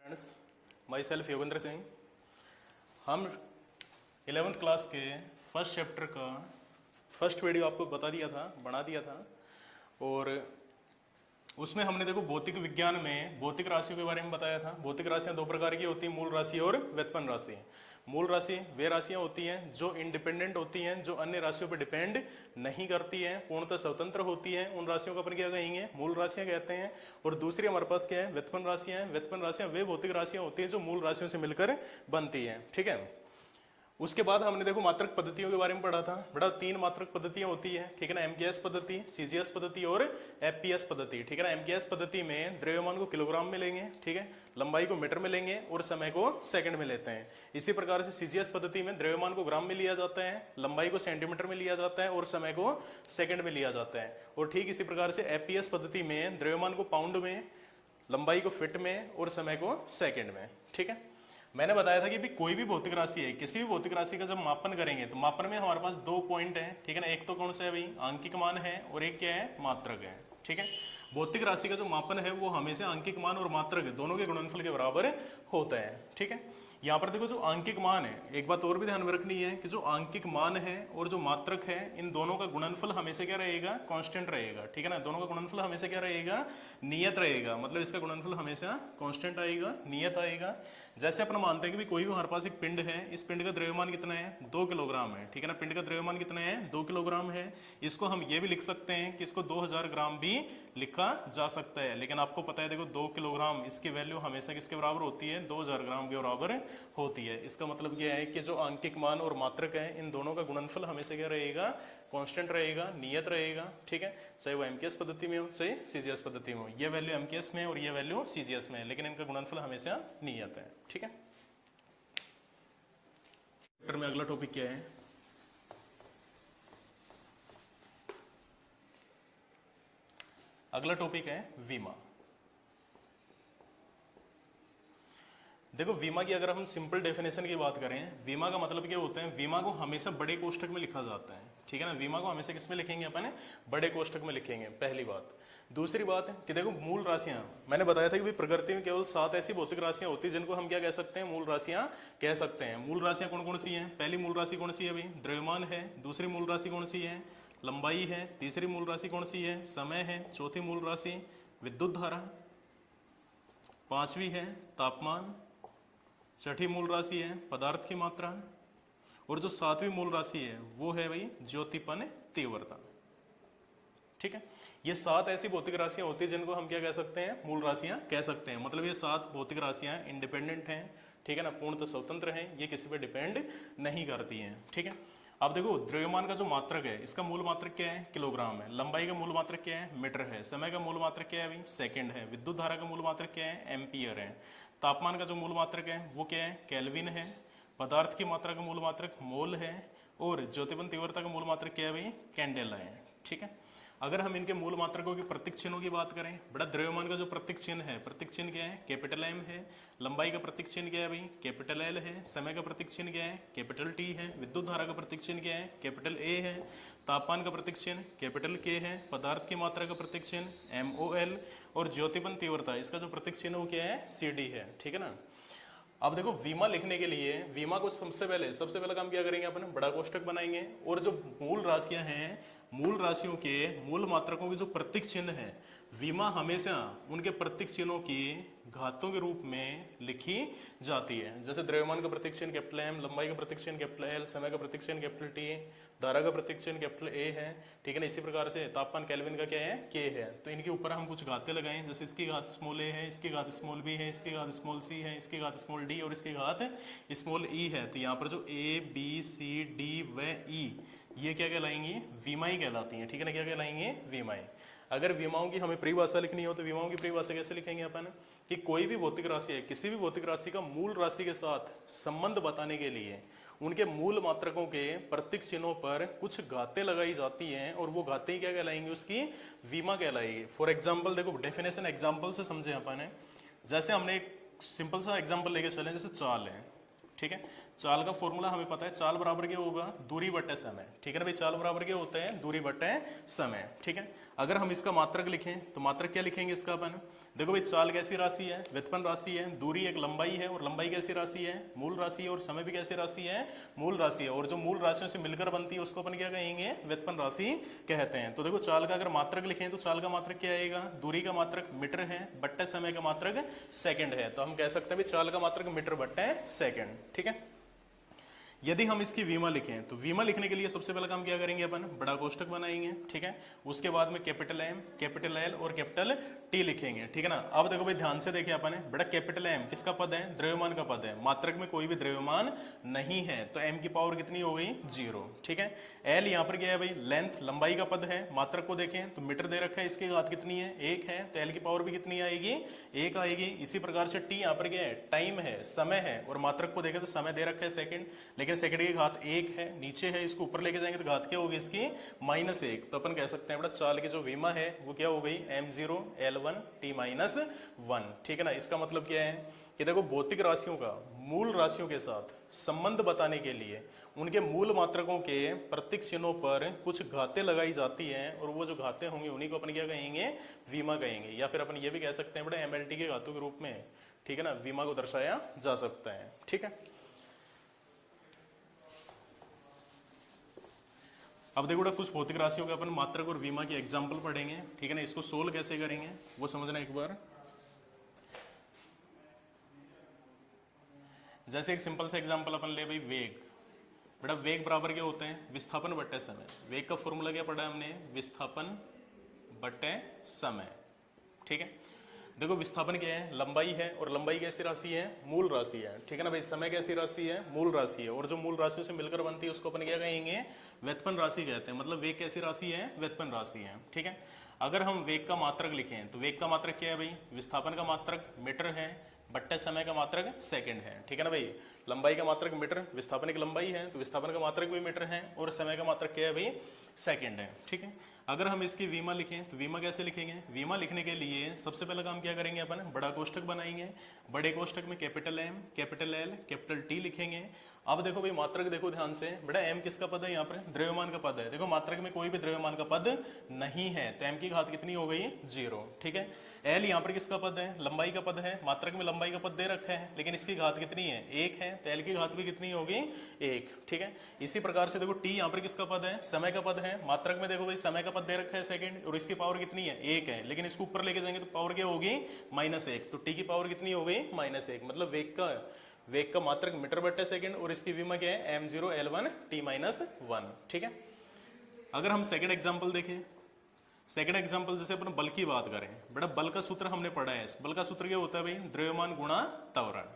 Friends, my self Yogendra Singh. हम 11th class के first chapter का फर्स्ट वीडियो आपको बना दिया था और उसमें हमने देखो भौतिक विज्ञान में भौतिक राशियों के बारे में बताया था। भौतिक राशियां दो प्रकार की होती हैं, मूल राशि और व्युत्पन्न राशि। मूल राशि वे राशियां होती हैं जो इंडिपेंडेंट होती हैं, जो अन्य राशियों पर डिपेंड नहीं करती हैं, पूर्णतः स्वतंत्र होती हैं। उन राशियों को अपन क्या कहेंगे? मूल राशियां कहते हैं। और दूसरी हमारे पास क्या है? व्युत्पन्न राशियां हैं। व्युत्पन्न राशियां वे भौतिक राशियां होती हैं जो मूल राशियों से मिलकर बनती हैं। ठीक है। उसके बाद हमने देखो मात्रक पद्धतियों के बारे में पढ़ा था। बड़ा 3 मात्रक पद्धतियां होती है, ठीक है ना। एमकेएस पद्धति, सीजीएस पद्धति और एफपीएस पद्धति, ठीक है ना। एमकेएस पद्धति में द्रव्यमान को किलोग्राम में लेंगे, ठीक है, लंबाई को मीटर में लेंगे और समय को सेकंड में लेते हैं। इसी प्रकार से सीजीएस पद्धति में द्रव्यमान को ग्राम में लिया जाता है, लंबाई को सेंटीमीटर में लिया जाता है और समय को सेकंड में लिया जाता है। और ठीक इसी प्रकार से एफपीएस पद्धति में द्रव्यमान को पाउंड में, लंबाई को फीट में और समय को सेकंड में। ठीक है। मैंने बताया था कि भी कोई भी भौतिक राशि है, किसी भी भौतिक राशि का जब मापन करेंगे तो मापन में हमारे पास 2 पॉइंट है, ठीक है ना। एक तो कौन सा है भाई? आंकिक मान है और एक क्या है? मात्रक है। ठीक है। भौतिक राशि का जो मापन है वो हमेशा आंकिक मान और मात्रक दोनों के गुणनफल के बराबर होता है। ठीक है। यहाँ पर देखो जो आंकिक मान है, एक बात और भी ध्यान में रखनी है कि जो आंकिक मान है और जो मात्रक है, इन दोनों का गुणनफल हमेशा क्या रहेगा? कांस्टेंट रहेगा। ठीक है ना। दोनों का गुणनफल हमेशा क्या रहेगा? नियत रहेगा। मतलब इसका गुणनफल हमेशा कांस्टेंट आएगा, नियत आएगा। जैसे अपन मानते हैं कि कोई भी हमारे पास एक पिंड है, इस पिंड का द्रव्यमान कितना है? 2 किलोग्राम है। ठीक है ना। पिंड का द्रव्यमान कितना है? 2 किलोग्राम है। इसको हम ये भी लिख सकते हैं कि इसको 2000 ग्राम भी लिखा जा सकता है। लेकिन आपको पता है देखो 2 किलोग्राम इसकी वैल्यू हमेशा किसके बराबर होती है? 2000 ग्राम के बराबर होती है। इसका मतलब यह है कि जो आंकिक मान और मात्रक है, इन दोनों का गुणनफल हमेशा क्या रहेगा? कांस्टेंट रहेगा, नियत रहेगा। ठीक है। चाहे वो एमकेएस पद्धति में हो, चाहे सीजीएस पद्धति में हो। ये वैल्यू एमकेएस में और ये वैल्यू सीजीएस में है, लेकिन इनका गुणनफल हमेशा नियत है। ठीक है। चैप्टर में अगला टॉपिक क्या है? अगला टॉपिक है विमा। देखो विमा की अगर हम सिंपल डेफिनेशन की बात करें, विमा का मतलब क्या होता है? विमा को हमेशा बड़े कोष्ठक में लिखा जाता है। ठीक है ना। विमा को हमेशा किस में लिखेंगे अपन? बड़े कोष्ठक में लिखेंगे, पहली बात। दूसरी बात है कि देखो मूल राशियां, मैंने बताया था कि प्रकृति में केवल 7 ऐसी भौतिक राशियां होती है जिनको हम क्या कह सकते हैं? मूल राशियां कह सकते हैं। मूल राशियां कौन कौन सी हैं? पहली मूल राशि कौन सी है भाई? द्रव्यमान है। दूसरी मूल राशि कौन सी है? लंबाई है। तीसरी मूल राशि कौन सी है? समय है। चौथी मूल राशि विद्युत धारा। पांचवी है तापमान। छठी मूल राशि है पदार्थ की मात्रा। और जो 7वीं मूल राशि है वो है भाई ज्योतिपन तीव्रता। ठीक है। ये 7 ऐसी भौतिक राशियां होती है जिनको हम क्या कह सकते हैं? मूल राशियां कह सकते हैं। मतलब ये 7 भौतिक राशियां इंडिपेंडेंट हैं, ठीक है ना, पूर्णतः स्वतंत्र हैं, ये किसी पे डिपेंड नहीं करती हैं। ठीक है। अब देखो द्रव्यमान का जो मात्रक है, इसका मूल मात्रक क्या है? किलोग्राम है। लंबाई का मूल मात्रक क्या है? मीटर है। समय का मूल मात्रक क्या है भाई? सेकंड है। विद्युत धारा का मूल मात्रक क्या है? एम्पियर है। तापमान का जो मूल मात्रक है वो क्या है? केल्विन है। पदार्थ की मात्रा का मूल मात्रक मोल है। और ज्योतिपन तीव्रता का मूल मात्रक क्या है भाई? कैंडेला है। ठीक है। अगर हम इनके मूल मात्रकों के प्रतीक चिन्हों की बात करें, बड़ा द्रव्यमान का जो प्रतीक चिन्ह है, प्रतीक चिन्ह क्या है? कैपिटल एम है। लंबाई का प्रतीक चिन्ह क्या है भाई? कैपिटल एल है। समय का प्रतीक चिन्ह क्या है? कैपिटल टी है। विद्युत धारा का प्रतीक चिन्ह क्या है? कैपिटल ए है। तापमान का प्रतीक चिन्ह कैपिटल के है। पदार्थ की मात्रा का प्रतीक चिन्ह MOL। और ज्योतिपन तीव्रता, इसका जो प्रतीक चिन्ह वो क्या है? CD है। ठीक है ना। अब देखो विमा लिखने के लिए, विमा को सबसे पहले काम क्या करेंगे अपन? बड़ा कोष्ठक बनाएंगे। और जो मूल राशियां हैं, मूल राशियों के मूल मात्रकों के जो प्रतीक चिन्ह है, विमा हमेशा उनके प्रतीक चिन्हों की घातों के रूप में लिखी जाती है। जैसे द्रव्यमान का प्रतीक चिन्ह कैपिटल M, लंबाई का प्रतीक चिन्ह कैपिटल L, समय का प्रतीक चिन्ह कैपिटल T, धारा का प्रतीक चिन्ह कैपिटल A है। ठीक है ना। इसी प्रकार से तापमान केल्विन का क्या है? K है। तो इनके ऊपर हम कुछ घातें लगाएं, जैसे इसकी घात स्मॉल a है, इसकी घात स्मॉल b है, इसकी घात स्मॉल c है, इसकी घात स्मॉल d और इसकी घात स्मॉल e है। तो यहाँ पर जो a, b, c, d व e, ये क्या कहलाएंगी? विमाएं कहलाती हैं। ठीक है ना। क्या कहलाएंगे? विमाएं। अगर विमाओं की हमें परिभाषा लिखनी हो तो विमाओं की परिभाषा कैसे लिखेंगे अपन? कि कोई भी भौतिक राशि है, किसी भी भौतिक राशि का मूल राशि के साथ संबंध बताने के लिए उनके मूल मात्रकों के प्रतीक चिन्हों पर कुछ घातें लगाई जाती हैं, और वो घातें क्या कहलाएंगी? उसकी विमा कहलाएगी। फॉर एग्जाम्पल देखो, डेफिनेशन एग्जाम्पल से समझे अपन है। जैसे हमने एक सिंपल सा एग्जाम्पल लेके चले, जैसे चाल है, ठीक है। चाल का फॉर्मूला हमें पता है, चाल बराबर क्या होगा, दूरी बटे समय, ठीक है ना भाई। चाल बराबर क्या होता है, दूरी बटे समय, ठीक है। अगर हम इसका मात्रक लिखें तो मात्रक क्या लिखेंगे इसका अपन, देखो भाई चाल कैसी राशि है, व्युत्पन्न राशि है, दूरी एक लंबाई है और लंबाई कैसी राशि है, मूल राशि है, और समय भी कैसी राशि है, मूल राशि है, और जो मूल राशियों से मिलकर बनती है उसको अपन क्या कहेंगे, व्युत्पन्न राशि कहते हैं। तो देखो चाल का अगर मात्रक लिखें तो चाल का मात्रक क्या आएगा, दूरी का मात्रक मीटर है, बट्टे समय का मात्रक सेकंड है। तो हम कह सकते हैं चाल का मात्रक मीटर बट्टे सेकंड, ठीक है। यदि हम इसकी विमा लिखें तो विमा लिखने के लिए सबसे पहला काम क्या करेंगे अपन, बड़ा कोष्ठक बनाएंगे, ठीक है। उसके बाद में कैपिटल एम, कैपिटल एल और कैपिटल टी लिखेंगे, ठीक है ना। अब देखो भाई ध्यान से देखिए अपन, बड़ा कैपिटल एम किसका पद है, द्रव्यमान का पद है, मात्रक में कोई भी द्रव्यमान नहीं है, तो एम की पावर कितनी हो गई, 0, ठीक है। एल यहाँ पर क्या है भाई, लेंथ लंबाई का पद है, मात्रक को देखें तो मीटर दे रखा है, इसकी घात कितनी है, 1 है, तो एल की पावर भी कितनी आएगी, 1 आएगी। इसी प्रकार से टी यहाँ पर क्या है, टाइम है, समय है, और मात्रक को देखें तो समय दे रखा है सेकंड, लेकिन सेकंड की घात 1 है, नीचे है, इसको ऊपर लेके जाएंगे तो घात क्या होगी इसकी, -1। तो अपन कह सकते हैं बड़ा चाल की जो विमा है वो क्या हो गई, m0 l1 t -1, ठीक है ना। इसका मतलब क्या है कि देखो भौतिक राशियों का मूल राशियों के साथ संबंध बताने के लिए उनके मूल मात्रकों के प्रतीक चिन्हों पर कुछ घातें लगाई जाती हैं, और वो जो घातें होंगी उन्हीं को अपन क्या कहेंगे, विमा कहेंगे, या फिर अपन ये भी कह सकते हैं बड़ा MLT के घातों के रूप में, ठीक है ना, विमा को दर्शाया जा सकता है, ठीक है। अब देखो कुछ भौतिक राशियों के अपन मात्रक और विमा की एग्जाम्पल पढ़ेंगे, ठीक है ना। इसको सोल्व कैसे करेंगे वो समझना एक बार। जैसे एक सिंपल सा एग्जाम्पल अपन ले भाई, वेग, बेटा वेग बराबर क्या होते हैं, विस्थापन बट्टे समय। वेग का फॉर्मूला क्या पढ़ा है हमने, विस्थापन बट्टे समय, ठीक है। देखो विस्थापन क्या है, लंबाई है, और लंबाई कैसी राशि है, मूल राशि है, ठीक है ना भाई। समय कैसी राशि है, मूल राशि है, और जो मूल राशि से मिलकर बनती है उसको अपन क्या कहेंगे, व्युत्पन्न राशि कहते हैं। मतलब वेग कैसी राशि है, व्युत्पन्न राशि है, ठीक है। अगर हम वेग का मात्रक लिखें तो वेग का मात्रक क्या है भाई, विस्थापन का मात्रक मीटर है, बट्टे समय का मात्रक सेकंड है, ठीक है ना भाई। लंबाई का मात्रक मीटर, विस्थापन की लंबाई है तो विस्थापन का मात्रक भी मीटर है, और समय का मात्रक क्या है भाई, सेकंड है, ठीक है। अगर हम इसकी विमा लिखें तो विमा कैसे लिखेंगे, विमा लिखने के लिए सबसे पहला काम क्या करेंगे अपन, बड़ा कोष्ठक बनाएंगे, बड़े कोष्ठक में capital M, capital L, capital T लिखेंगे। अब देखो भाई मात्रक देखो ध्यान से, बड़ा एम किसका पद है, यहाँ पर द्रव्यमान का पद है। देखो मात्रक में कोई भी द्रव्यमान का पद नहीं है, तो एम की घात कितनी हो गई, 0, ठीक है। एल यहाँ पर किसका पद है, लंबाई का पद है, मात्रक में लंबाई का पद दे रखा है, लेकिन इसकी घात कितनी है, 1 है, तो एल की घात भी कितनी होगी, 1, ठीक है। इसी प्रकार से देखो टी यहाँ पर किसका पद है, समय का पद है, मात्रक में देखो भाई समय का पद दे रखा है सेकंड, और इसकी पावर कितनी है, 1 है, लेकिन इसको ऊपर लेके जाएंगे तो पावर क्या होगी, -1, तो टी की पावर कितनी हो गई, -1। मतलब वेग का मात्रक मीटर बट्टे सेकंड, और इसकी विमा क्या है, m0 l1 t -1, ठीक है। अगर हम सेकंड एग्जांपल देखें, सेकंड एग्जांपल जैसे अपन बल की बात करें, बेटा बल का सूत्र हमने पढ़ा है, बल का सूत्र क्या होता है भाई, द्रव्यमान गुणा त्वरण,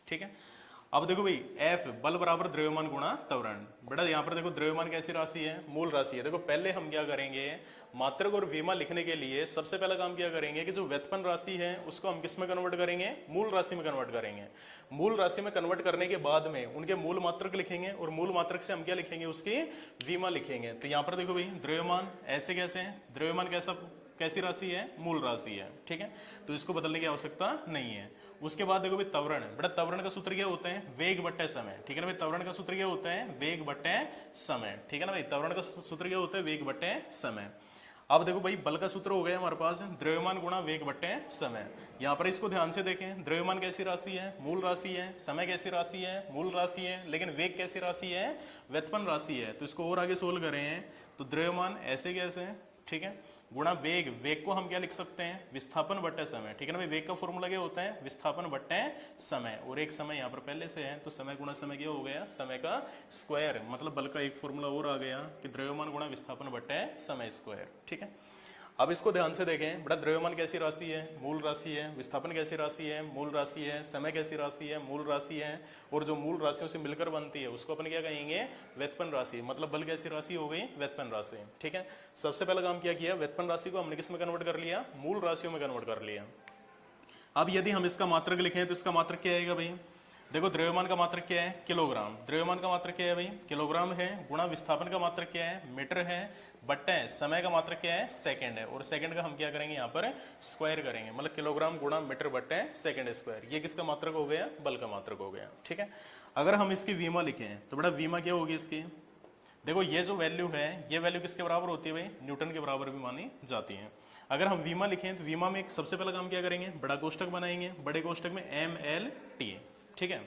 ठीक है। अब देखो भाई F बल बराबर द्रव्यमान गुणा त्वरण। बेटा यहाँ पर देखो द्रव्यमान कैसी राशि है, मूल राशि है। देखो पहले हम क्या करेंगे, मात्रक और विमा लिखने के लिए सबसे पहला काम क्या करेंगे कि जो व्युत्पन्न राशि है उसको हम किस में कन्वर्ट करेंगे, मूल राशि में कन्वर्ट करेंगे। मूल राशि में कन्वर्ट करने के बाद में उनके मूल मात्रक लिखेंगे, और मूल मात्रक से हम क्या लिखेंगे, उसकी विमा लिखेंगे। तो यहाँ पर देखो भाई द्रव्यमान ऐसे कैसे है, द्रव्यमान कैसी राशि है, मूल राशि है, ठीक है। तो इसको बदलने की आवश्यकता नहीं है। उसके बाद देखो भाई त्वरण, बेटा त्वरण का सूत्र क्या होता है, वेग बट्टे समय, ठीक है ना भाई। त्वरण का सूत्र क्या होता है, वेग बट्टे समय, ठीक है ना भाई। त्वरण का सूत्र क्या होता है, वेग बट्टे समय। अब देखो भाई बल का सूत्र हो गया हमारे पास द्रव्यमान गुणा वेग बट्टे समय। यहाँ पर इसको ध्यान से देखें, द्रव्यमान कैसी राशि है, मूल राशि है, समय कैसी राशि है, मूल राशि है, लेकिन वेग कैसी राशि है, व्युत्पन्न राशि है। तो इसको और आगे सोल्व करें तो द्रव्यमान ऐसे कैसे, ठीक है, गुणा वेग, वेग को हम क्या लिख सकते हैं, विस्थापन बट्टे समय, ठीक है ना भाई। वेग का फॉर्मूला क्या होता है, विस्थापन बट्टे समय, और एक समय यहाँ पर पहले से है तो समय गुणा समय क्या हो गया, समय का स्क्वायर। मतलब बल का एक फॉर्मूला और आ गया कि द्रव्यमान गुणा विस्थापन बट्टे समय स्क्वायर, ठीक है। अब इसको ध्यान से देखें, बड़ा द्रव्यमान कैसी राशि है, मूल राशि है, विस्थापन कैसी राशि है, मूल राशि है, समय कैसी राशि है, मूल राशि है, और जो मूल राशियों से मिलकर बनती है उसको अपन क्या कहेंगे, व्युत्पन्न राशि। मतलब बल कैसी राशि हो गई, व्युत्पन्न राशि, ठीक है। सबसे पहला काम क्या किया, व्युत्पन्न राशि को हमने किस में कन्वर्ट कर लिया, मूल राशियों में कन्वर्ट कर लिया। अब यदि हम इसका मात्रक लिखें तो इसका मात्रक क्या आएगा भाई, देखो द्रव्यमान का मात्रक क्या है, किलोग्राम। द्रव्यमान का मात्रक क्या है भाई, किलोग्राम है, गुणा विस्थापन का मात्रक क्या है, मीटर है, बट्टा समय का मात्रक क्या है, सेकंड है, और सेकंड का हम क्या करेंगे यहाँ पर स्क्वायर करेंगे, मतलब किलोग्राम गुणा मीटर बट्टे सेकंड स्क्वायर। ये किसका मात्रक हो गया, बल का मात्रक हो गया। ठीक है, अगर हम इसकी वीमा लिखें तो बड़ा वीमा क्या होगी इसकी, देखो ये जो वैल्यू है ये वैल्यू किसके बराबर होती है भाई, न्यूटन के बराबर भी मानी जाती है। अगर हम वीमा लिखें तो वीमा में सबसे पहला काम क्या करेंगे, बड़ा कोष्टक बनाएंगे, बड़े कोष्टक में एम एल टी। ठीक है,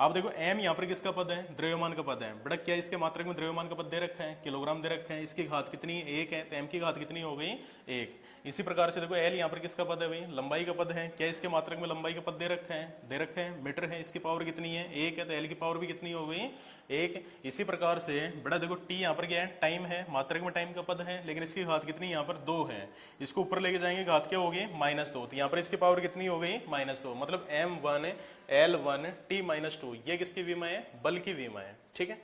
आप देखो m यहाँ पर किसका पद है, द्रव्यमान का पद है। बड़ा क्या इसके मात्रक में द्रव्यमान का पद दे रखा है, किलोग्राम दे रखा है, इसकी घात कितनी, 1 है, तो m की घात कितनी हो गई, 1। इसी प्रकार से देखो l यहाँ पर किसका पद है भाई, लंबाई का पद है। क्या इसके मात्रक में लंबाई का पद दे रखा है, मीटर है, इसकी पावर कितनी है, 1 है, तो l की पावर भी कितनी हो गई, 1। इसी प्रकार से बड़ा देखो t यहाँ पर क्या है, टाइम है, मात्रक में टाइम का पद है, लेकिन इसकी घात कितनी यहाँ पर 2 है। इसको ऊपर लेके जाएंगे, घात क्या होगी, -2, तो यहाँ पर इसकी पावर कितनी हो गई, -2, मतलब m1 L1 T-2। ये किसकी विमा है, बल की विमा है। ठीक है,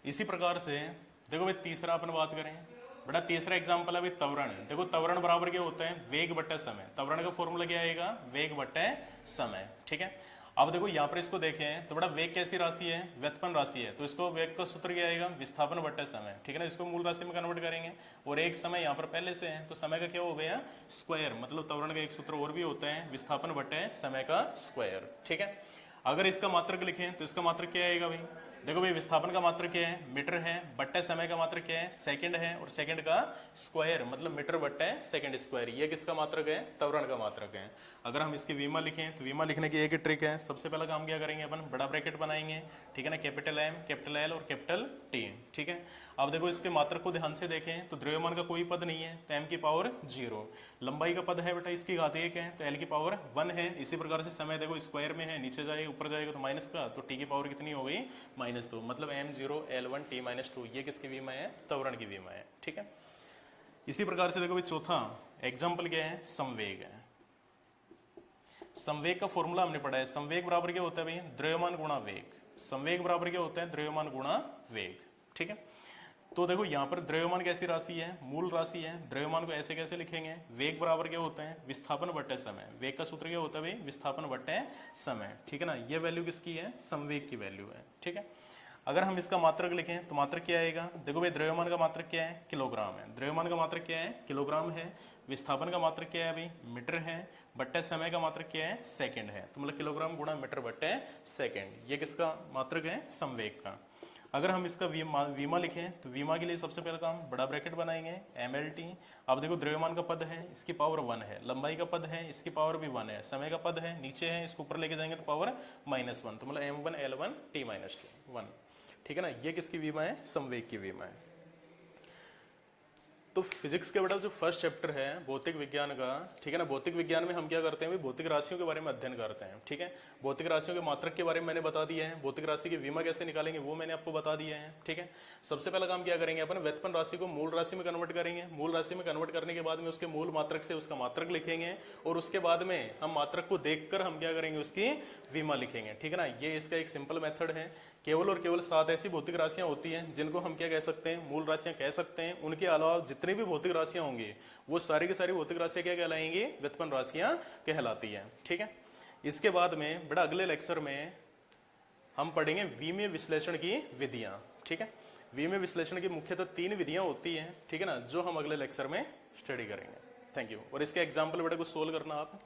इसी प्रकार से देखो भाई तीसरा अपन बात करें, बड़ा तीसरा एग्जांपल है भाई त्वरण। देखो त्वरण बराबर क्या होता है, वेग बट्टे समय। त्वरण का फॉर्मूला क्या आएगा, वेग बट्टे समय। ठीक है, अब देखो यहाँ पर इसको देखें तो बड़ा वेग कैसी राशि है, व्युत्पन्न राशि है, तो इसको वेग का सूत्र क्या आएगा, विस्थापन बट्टे समय। ठीक है ना, इसको मूल राशि में कन्वर्ट करेंगे, और एक समय यहाँ पर पहले से है तो समय का क्या हो गया, स्क्वायर। मतलब त्वरण का एक सूत्र और भी होता है, विस्थापन बट्टे समय का स्क्वायर। ठीक है, अगर इसका मात्रक लिखें तो इसका मात्रक क्या आएगा भाई, देखो भाई विस्थापन का मात्रक क्या है, मीटर है, बट्टे समय का मात्रक क्या है, सेकंड है, और सेकंड का स्क्वायर मतलब मीटर बट्टे सेकंड स्क्वायर। ये किसका मात्रक है, त्वरण का मात्रक है। अगर हम इसकी विमा लिखें तो विमा लिखने की एक ही ट्रिक है, सबसे पहला काम क्या करेंगे अपन, बड़ा ब्रैकेट बनाएंगे। ठीक है ना, कैपिटल M, कैपिटल L और कैपिटल T। ठीक है, अब देखो इसके मात्रक को ध्यान से देखें तो द्रव्यमान का कोई पद नहीं है, तो m की पावर 0। लंबाई का पद है बेटा, इसकी घात 1 है, तो l की पावर 1 है। इसी प्रकार से समय देखो स्क्वायर में है, नीचे जाएगा ऊपर जाएगा तो माइनस का, तो t की पावर कितनी हो गई, -2, मतलब m0 L1 T-2। ये किसकी विमा है, त्वरण की विमा है। ठीक है, इसी प्रकार से देखो भाई चौथा एग्जाम्पल क्या है, संवेग है। संवेग का फॉर्मूला हमने पढ़ा है, संवेग बराबर क्या होता है भाई, द्रव्यमान गुणा वेग। संवेग बराबर क्या होता है, द्रव्यमान गुणा वेग। ठीक है, तो देखो यहाँ पर द्रव्यमान कैसी राशि है, मूल राशि है। द्रव्यमान को ऐसे कैसे लिखेंगे, वेग बराबर क्या होता है, विस्थापन बट्टे समय। वेग का सूत्र क्या होता है भाई, विस्थापन बट्टे समय। ठीक है ना, ये वैल्यू किसकी है, संवेग की वैल्यू है। ठीक है, अगर हम इसका मात्रक लिखें तो मात्रक क्या आएगा, देखो भाई द्रव्यमान का मात्रक क्या है, किलोग्राम है। द्रव्यमान का मात्रक क्या है, किलोग्राम है। विस्थापन का मात्रक क्या है भाई, मीटर है। बट्टे समय का मात्रक क्या है, सेकंड है, तो मतलब किलोग्राम गुणा मीटर बट्टे सेकंड। ये किसका मात्रक है, संवेग का। अगर हम इसका वीमा लिखें तो वीमा के लिए सबसे पहला काम बड़ा ब्रैकेट बनाएंगे, MLT। अब देखो द्रव्यमान का पद है, इसकी पावर 1 है, लंबाई का पद है, इसकी पावर भी 1 है, समय का पद है, नीचे है, इसको ऊपर लेके जाएंगे तो पावर -1, तो मतलब M1 L1 T-2 1। ठीक है ना, ये किसकी विमा है, संवेग की विमा है। तो फिजिक्स के बेटा जो फर्स्ट चैप्टर है भौतिक विज्ञान का, ठीक है ना, भौतिक विज्ञान में हम क्या करते हैं, भौतिक राशियों के बारे में अध्ययन करते हैं। ठीक है, भौतिक राशियों के मात्रक के बारे में मैंने बता दिया है, भौतिक राशि की विमा कैसे निकालेंगे वो मैंने आपको बता दिया है। ठीक है, सबसे पहला काम क्या करेंगे अपन, व्युत्पन्न राशि को मूल राशि में कन्वर्ट करेंगे। मूल राशि में कन्वर्ट करने के बाद में उसके मूल मात्रक से उसका मात्रक लिखेंगे, और उसके बाद में हम मात्रक को देखकर हम क्या करेंगे, उसकी विमा लिखेंगे। ठीक है ना, ये इसका एक सिंपल मेथड है। केवल और केवल 7 ऐसी भौतिक राशियां होती हैं जिनको हम क्या कह सकते हैं, मूल राशियां कह सकते हैं। उनके अलावा जितनी भी भौतिक राशियां होंगी वो सारी की सारी भौतिक राशियां क्या कहलाएंगी, व्युत्पन्न राशियां कहलाती हैं। ठीक है, इसके बाद में बड़ा अगले लेक्चर में हम पढ़ेंगे विमीय विश्लेषण की विधियां। ठीक है, विमीय विश्लेषण की मुख्यतः 3 विधियां होती हैं। ठीक है ना, जो हम अगले लेक्चर में स्टडी करेंगे। Thank you. और इसके एग्जाम्पल बेटा कुछ सोल्व करना आप।